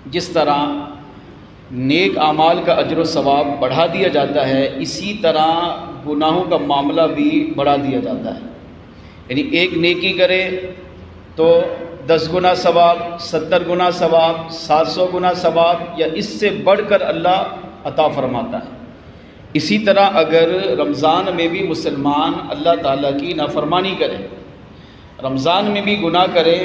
جس طرح نیک اعمال کا اجر و ثواب بڑھا دیا جاتا ہے، اسی طرح گناہوں کا معاملہ بھی بڑھا دیا جاتا ہے۔ یعنی ایک نیکی کرے تو 10 گنا ثواب، 70 گنا ثواب، 700 گنا ثواب، یا اس سے بڑھ کر اللہ عطا فرماتا ہے۔ اسی طرح اگر رمضان میں بھی مسلمان اللہ تعالیٰ کی نافرمانی کرے، رمضان میں بھی گناہ کرے،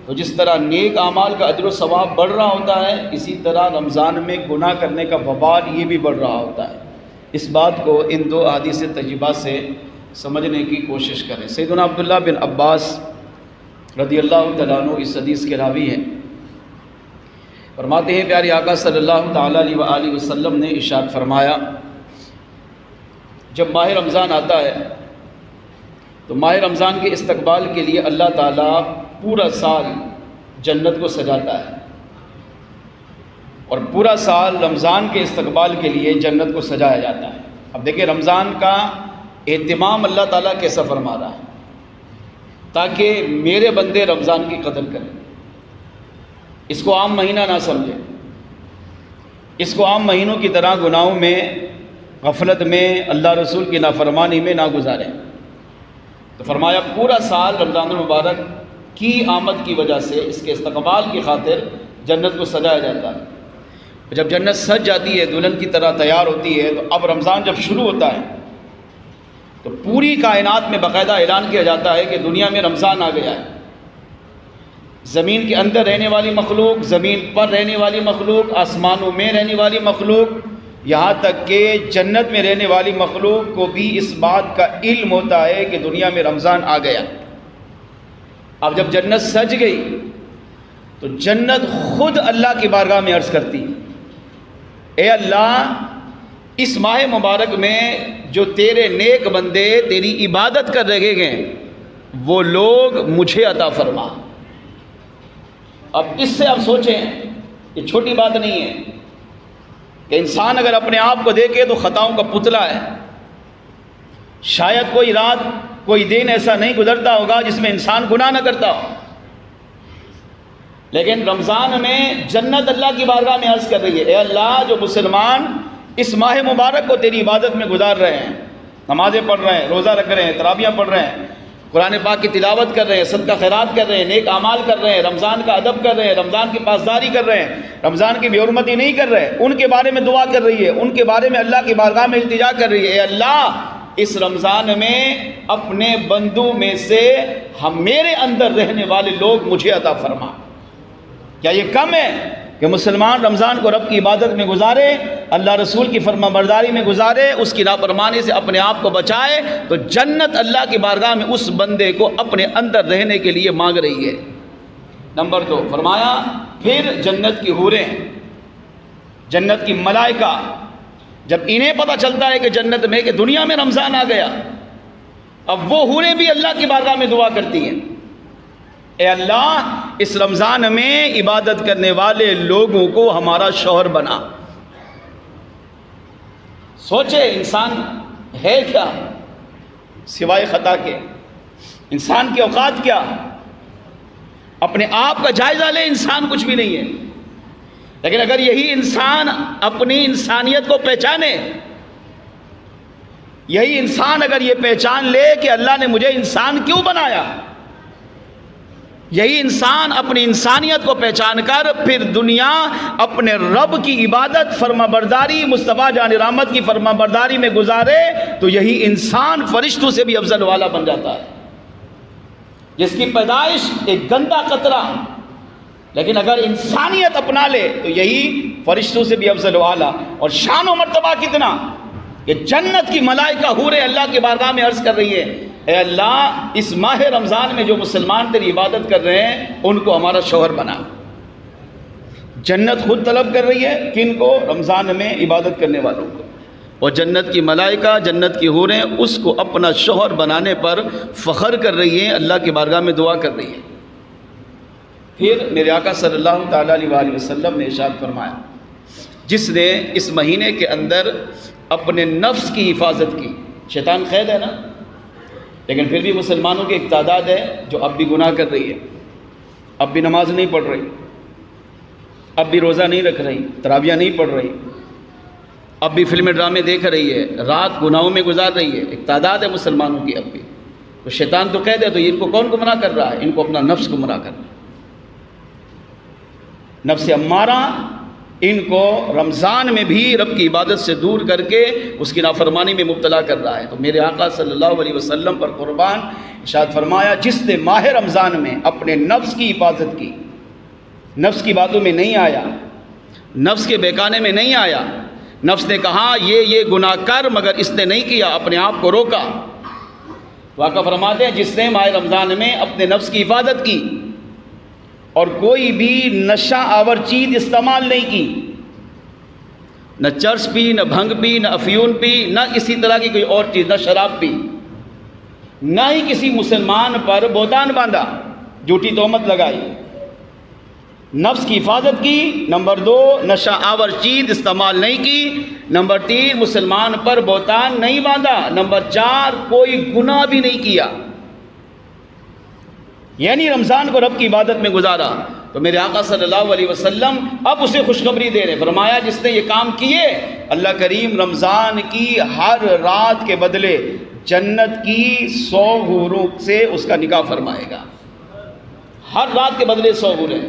تو جس طرح نیک اعمال کا اجر و ثواب بڑھ رہا ہوتا ہے، اسی طرح رمضان میں گناہ کرنے کا وبال یہ بھی بڑھ رہا ہوتا ہے۔ اس بات کو ان دو احادیث طیبہ سے سمجھنے کی کوشش کریں۔ سیدنا عبداللہ بن عباس رضی اللہ تعالیٰ عنہ اس حدیث کے راوی ہیں، فرماتے ہیں پیارے آقا صلی اللہ تعالیٰ علیہ وآلہ وسلم نے ارشاد فرمایا، جب ماہ رمضان آتا ہے تو ماہ رمضان کے استقبال کے لیے اللہ تعالیٰ پورا سال جنت کو سجاتا ہے، اور پورا سال رمضان کے استقبال کے لیے جنت کو سجایا جاتا ہے۔ اب دیکھیں رمضان کا اہتمام اللہ تعالیٰ کیسا فرما رہا ہے، تاکہ میرے بندے رمضان کی قدر کریں، اس کو عام مہینہ نہ سمجھیں، اس کو عام مہینوں کی طرح گناہوں میں، غفلت میں، اللہ رسول کی نافرمانی میں نہ گزاریں۔ تو فرمایا پورا سال رمضان المبارک کی آمد کی وجہ سے، اس کے استقبال کی خاطر جنت کو سجایا جاتا ہے۔ جب جنت سج جاتی ہے، دلہن کی طرح تیار ہوتی ہے، تو اب رمضان جب شروع ہوتا ہے تو پوری کائنات میں باقاعدہ اعلان کیا جاتا ہے کہ دنیا میں رمضان آ گیا ہے۔ زمین کے اندر رہنے والی مخلوق، زمین پر رہنے والی مخلوق، آسمانوں میں رہنے والی مخلوق، یہاں تک کہ جنت میں رہنے والی مخلوق کو بھی اس بات کا علم ہوتا ہے کہ دنیا میں رمضان آ گیا۔ اب جب جنت سج گئی تو جنت خود اللہ کی بارگاہ میں عرض کرتی، اے اللہ، اس ماہ مبارک میں جو تیرے نیک بندے تیری عبادت کر رہے ہیں وہ لوگ مجھے عطا فرما۔ اب اس سے آپ سوچیں، یہ چھوٹی بات نہیں ہے کہ انسان اگر اپنے آپ کو دیکھے تو خطاؤں کا پتلا ہے۔ شاید کوئی رات، کوئی دن ایسا نہیں گزرتا ہوگا جس میں انسان گناہ نہ کرتا ہو، لیکن رمضان میں جنت اللہ کی بارگاہ میں عرض کر رہی ہے، اے اللہ، جو مسلمان اس ماہ مبارک کو تیری عبادت میں گزار رہے ہیں، نمازیں پڑھ رہے ہیں، روزہ رکھ رہے ہیں، تراویحیں پڑھ رہے ہیں، قرآن پاک کی تلاوت کر رہے ہیں، صدقہ خیرات کر رہے ہیں، نیک اعمال کر رہے ہیں، رمضان کا ادب کر رہے ہیں، رمضان کی پاسداری کر رہے ہیں، رمضان کی بے حرمتی نہیں کر رہے، ان کے بارے میں دعا کر رہی ہے، ان کے بارے میں اللہ کی بارگاہ میں التجا کر رہی ہے، اے اللہ، اس رمضان میں اپنے بندوں میں سے میرے اندر رہنے والے لوگ مجھے عطا فرما۔ کیا یہ کم ہے کہ مسلمان رمضان کو رب کی عبادت میں گزارے، اللہ رسول کی فرما برداری میں گزارے، اس کی نافرمانی سے اپنے آپ کو بچائے، تو جنت اللہ کی بارگاہ میں اس بندے کو اپنے اندر رہنے کے لیے مانگ رہی ہے۔ نمبر 2 فرمایا، پھر جنت کی حوریں، جنت کی ملائکہ، جب انہیں پتہ چلتا ہے کہ جنت میں، کہ دنیا میں رمضان آ گیا، اب وہ حوریں بھی اللہ کی بارگاہ میں دعا کرتی ہیں، اے اللہ، اس رمضان میں عبادت کرنے والے لوگوں کو ہمارا شوہر بنا۔ سوچے انسان ہے کیا سوائے خطا کے؟ انسان کی اوقات کیا؟ اپنے آپ کا جائزہ لے، انسان کچھ بھی نہیں ہے۔ لیکن اگر یہی انسان اپنی انسانیت کو پہچانے، یہی انسان اگر یہ پہچان لے کہ اللہ نے مجھے انسان کیوں بنایا، یہی انسان اپنی انسانیت کو پہچان کر پھر دنیا اپنے رب کی عبادت، فرما برداری، مصطفیٰ جان رحمت کی فرما برداری میں گزارے، تو یہی انسان فرشتوں سے بھی افضل والا بن جاتا ہے، جس کی پیدائش ایک گندا قطرہ، لیکن اگر انسانیت اپنا لے تو یہی فرشتوں سے بھی افضل والا۔ اور شان و مرتبہ کتنا کہ جنت کی ملائکہ حوریں اللہ کی بارگاہ میں عرض کر رہی ہے، اے اللہ، اس ماہ رمضان میں جو مسلمان تیری عبادت کر رہے ہیں ان کو ہمارا شوہر بنا۔ جنت خود طلب کر رہی ہے، کن کو؟ رمضان میں عبادت کرنے والوں کو، اور جنت کی ملائکہ، جنت کی حوریں اس کو اپنا شوہر بنانے پر فخر کر رہی ہیں، اللہ کی بارگاہ میں دعا کر رہی ہیں۔ پھر میرے آقا صلی اللہ تعالیٰ علیہ وآلہ وسلم نے ارشاد فرمایا، جس نے اس مہینے کے اندر اپنے نفس کی حفاظت کی، شیطان قید ہے نا، لیکن پھر بھی مسلمانوں کی ایک تعداد ہے جو اب بھی گناہ کر رہی ہے، اب بھی نماز نہیں پڑھ رہی، اب بھی روزہ نہیں رکھ رہی، تراویح نہیں پڑھ رہی، اب بھی فلمیں ڈرامے دیکھ رہی ہے، رات گناہوں میں گزار رہی ہے، ایک تعداد ہے مسلمانوں کی اب بھی، تو شیطان تو کہہ دے تو ان کو کون گمراہ کر رہا ہے؟ ان کو اپنا نفس گمراہ کر رہا ہے، نفس امارہ ان کو رمضان میں بھی رب کی عبادت سے دور کر کے اس کی نافرمانی میں مبتلا کر رہا ہے۔ تو میرے آقا صلی اللہ علیہ وسلم پر قربان، ارشاد فرمایا جس نے ماہ رمضان میں اپنے نفس کی حفاظت کی، نفس کی باتوں میں نہیں آیا، نفس کے بہکانے میں نہیں آیا، نفس نے کہا یہ گناہ کر، مگر اس نے نہیں کیا، اپنے آپ کو روکا، تو آقا فرماتے ہیں جس نے ماہ رمضان میں اپنے نفس کی حفاظت کی اور کوئی بھی نشہ آور چیز استعمال نہیں کی، نہ چرس پی، نہ بھنگ پی، نہ افیون پی، نہ کسی طرح کی کوئی اور چیز، نہ شراب پی، نہ ہی کسی مسلمان پر بہتان باندھا، جھوٹی تہمت لگائی، نفس کی حفاظت کی، نمبر 2 نشہ آور چیز استعمال نہیں کی، نمبر 3 مسلمان پر بہتان نہیں باندھا، نمبر 4 کوئی گناہ بھی نہیں کیا، یعنی رمضان کو رب کی عبادت میں گزارا۔ تو میرے آقا صلی اللہ علیہ وسلم اب اسے خوشخبری دے رہے، فرمایا جس نے یہ کام کیے اللہ کریم رمضان کی ہر رات کے بدلے جنت کی 100 حوروں سے اس کا نکاح فرمائے گا، ہر رات کے بدلے 100 حوریں۔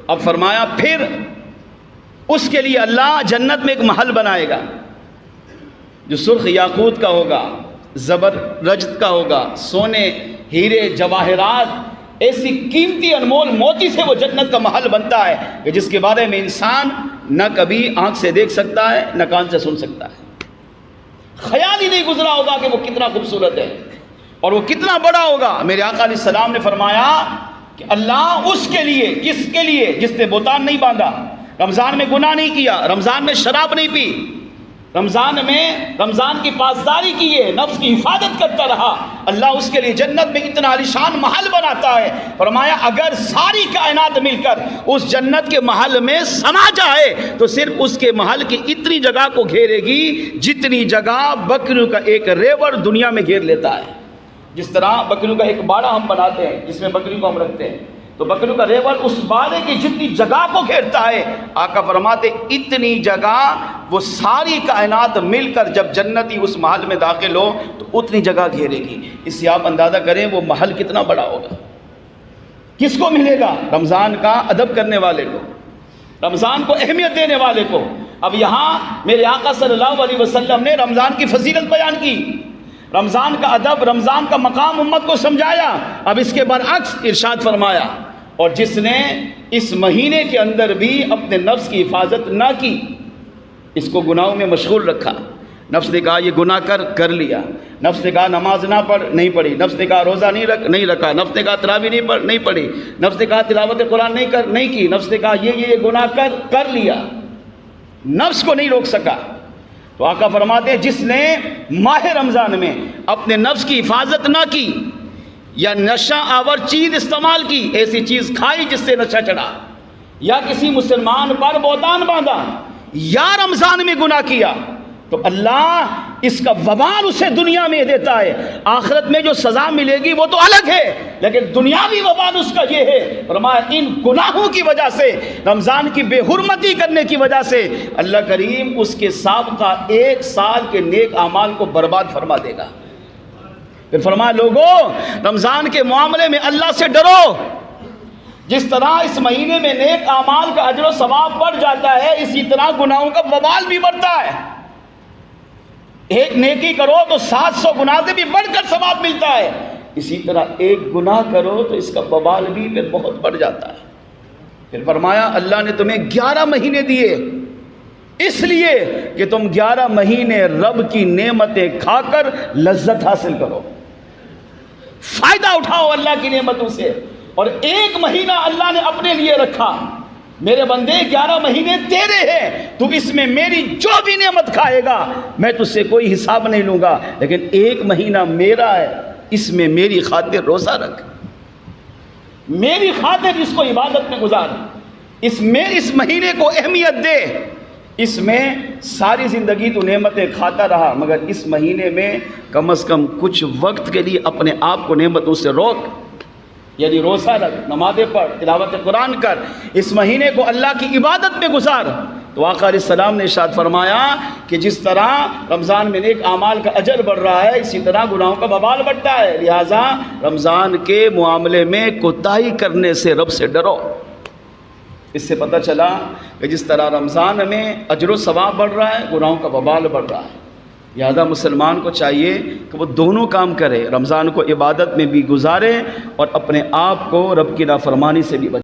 اب فرمایا پھر اس کے لیے اللہ جنت میں ایک محل بنائے گا جو سرخ یاقوت کا ہوگا، زبرجد کا ہوگا، سونے ہیرے جواہرات ایسی قیمتی انمول موتی سے وہ جنت کا محل بنتا ہے کہ جس کے بارے میں انسان نہ کبھی آنکھ سے دیکھ سکتا ہے نہ کان سے سن سکتا ہے، خیال ہی نہیں گزرا ہوگا کہ وہ کتنا خوبصورت ہے اور وہ کتنا بڑا ہوگا۔ میرے آقا علیہ السلام نے فرمایا کہ اللہ اس کے لیے، کس کے لیے؟ جس نے بہتان نہیں باندھا، رمضان میں گناہ نہیں کیا، رمضان میں شراب نہیں پی، رمضان کی پاسداری کی ہے، نفس کی حفاظت کرتا رہا، اللہ اس کے لیے جنت میں اتنا عالیشان محل بناتا ہے۔ فرمایا اگر ساری کائنات مل کر اس جنت کے محل میں سما جائے تو صرف اس کے محل کی اتنی جگہ کو گھیرے گی جتنی جگہ بکریوں کا ایک ریوڑ دنیا میں گھیر لیتا ہے۔ جس طرح بکریوں کا ایک باڑہ ہم بناتے ہیں جس میں بکریوں کو ہم رکھتے ہیں، تو بکریوں کا ریوڑ اس باڑے کی جتنی جگہ کو گھیرتا ہے، آقا فرماتے اتنی جگہ وہ ساری کائنات مل کر جب جنتی اس محل میں داخل ہو تو اتنی جگہ گھیرے گی۔ اس سے آپ اندازہ کریں وہ محل کتنا بڑا ہوگا۔ کس کو ملے گا؟ رمضان کا ادب کرنے والے کو، رمضان کو اہمیت دینے والے کو۔ اب یہاں میرے آقا صلی اللہ علیہ وسلم نے رمضان کی فضیلت بیان کی، رمضان کا ادب، رمضان کا مقام امت کو سمجھایا۔ اب اس کے برعکس ارشاد فرمایا اور جس نے اس مہینے کے اندر بھی اپنے نفس کی حفاظت نہ کی، اس کو گناہوں میں مشغول رکھا، نفس نے کہا یہ گناہ کر لیا، نفس نے کہا نماز نہ پڑھ، نہیں پڑھی، نفس نے کہا روزہ نہیں رکھا، نفس نے کہا تراویح نہیں پڑھی، نفس نے کہا تلاوت قرآن نہیں کی، نفس نے کہا یہ گناہ کر لیا، نفس کو نہیں روک سکا۔ تو آقا فرماتے ہیں جس نے ماہ رمضان میں اپنے نفس کی حفاظت نہ کی یا نشہ آور چیز استعمال کی، ایسی چیز کھائی جس سے نشہ چڑھا، یا کسی مسلمان پر بہتان باندھا، یا رمضان میں گناہ کیا، تو اللہ اس کا وبال اسے دنیا میں دیتا ہے۔ آخرت میں جو سزا ملے گی وہ تو الگ ہے، لیکن دنیاوی وبال اس کا یہ ہے، فرمایا ان گناہوں کی وجہ سے، رمضان کی بے حرمتی کرنے کی وجہ سے اللہ کریم اس کے سابقہ 1 سال کے نیک اعمال کو برباد فرما دے گا۔ پھر فرمایا لوگوں رمضان کے معاملے میں اللہ سے ڈرو، جس طرح اس مہینے میں نیک اعمال کا اجر و ثواب بڑھ جاتا ہے، اسی طرح گناہوں کا وبال بھی بڑھتا ہے۔ ایک نیکی کرو تو 700 گناہ سے بھی بڑھ کر ثواب ملتا ہے، اسی طرح ایک گناہ کرو تو اس کا وبال بھی پھر بہت بڑھ جاتا ہے۔ پھر فرمایا اللہ نے تمہیں 11 مہینے دیے اس لیے کہ تم 11 مہینے رب کی نعمتیں کھا کر لذت حاصل کرو، فائدہ اٹھاؤ اللہ کی نعمتوں سے، اور 1 مہینہ اللہ نے اپنے لیے رکھا۔ میرے بندے 11 مہینے تیرے ہیں، تو اس میں میری جو بھی نعمت کھائے گا میں تجھ سے کوئی حساب نہیں لوں گا، لیکن 1 مہینہ میرا ہے، اس میں میری خاطر روزہ رکھ، میری خاطر اس کو عبادت میں گزار، اس مہینے کو اہمیت دے، اس میں ساری زندگی تو نعمتیں کھاتا رہا، مگر اس مہینے میں کم از کم کچھ وقت کے لیے اپنے آپ کو نعمتوں سے روک۔ یعنی روزہ رکھ، نمازیں پڑھ، تلاوت قرآن کر، اس مہینے کو اللہ کی عبادت میں گزار۔ تو آقا علیہ السلام نے ارشاد فرمایا کہ جس طرح رمضان میں نیک اعمال کا اجر بڑھ رہا ہے، اسی طرح گناہوں کا وبال بڑھتا ہے، لہٰذا رمضان کے معاملے میں کوتاہی کرنے سے رب سے ڈرو۔ اس سے پتہ چلا کہ جس طرح رمضان میں اجر و ثواب بڑھ رہا ہے، گناہوں کا وبال بڑھ رہا ہے، لہذا مسلمان کو چاہیے کہ وہ دونوں کام کرے، رمضان کو عبادت میں بھی گزارے اور اپنے آپ کو رب کی نافرمانی سے بھی بچائے۔